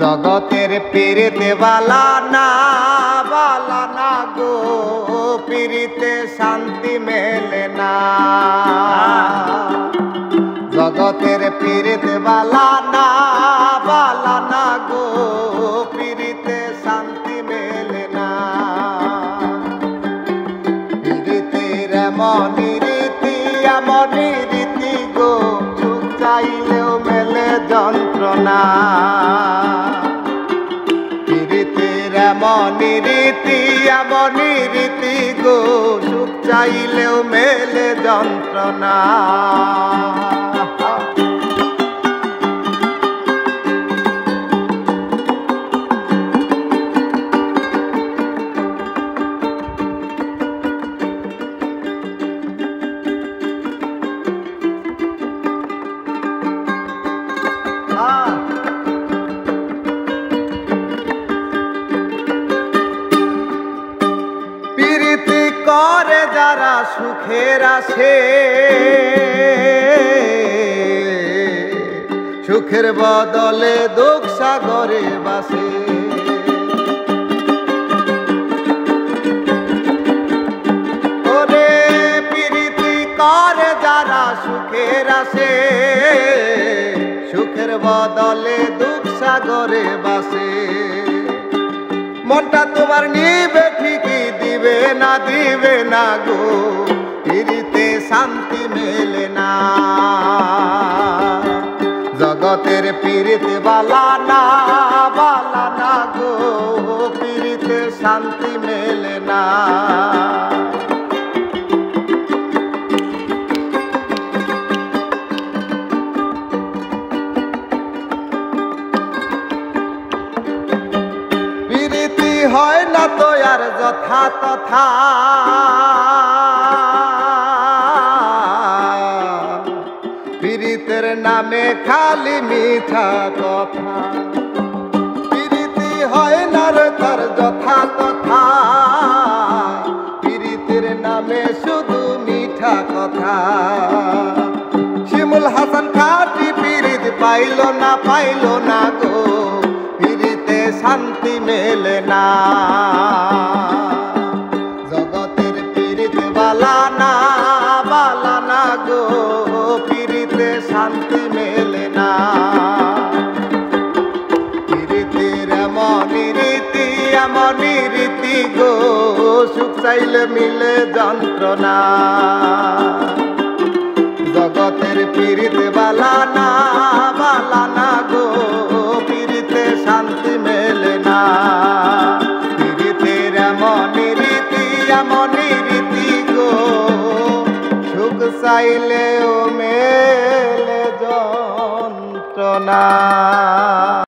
জগতের পীড়িতে বালা না গো, পীড়িতে শান্তি মেলে না। জগতের পীড়িতে বালা না গো, পীড়িতে শান্তি মেলে না। পীড়িতের এমনই রীতি গো, সুখ চাইলেও মেলে যন্ত্রণা। পীড়িতের এমনই রীতি গো, সুখ চাইলেও মেলে যন্ত্রণা। প্রীতি করে যারা সুখের আসে, সুখের বদলে দুঃখ সাগরে বাসে। ওরে প্রীতি করে যারা সুখের আসে, সুখের বদলে দুঃখ সাগরে বাসে। মনটা তোমার নিবে ঠিকই, দিবে না গো, পীড়িতে শান্তি মেলে না। জগতের পীড়িতে বালা না গো, পীড়িতে শান্তি মেলে না। পীড়িতি হয় না তো আর যথা তথা, পীড়িতের নামে খালি মিঠা কথা। পীড়িতি হয় না রে তার যথা তথা, পীড়িতের নামে শুধু মিঠা কথা। শিমুল হাসান খাটি পীড়িত পাইল না গো, পীড়িতে শান্তি মেলে না। জগতের পীড়িতে বালা না গো, পীড়িতে শান্তি মেলে না। পীড়িতের এমনই রীতি গো, সুখ চাইলে মিলে যন্ত্রণা। জগতের পীড়িতে বালা না গো, পীড়িতে শান্তি মেলে না। পীড়িতের এমনই রীতি গো, সুখ চাইলেও মেলে যন্ত্রণা।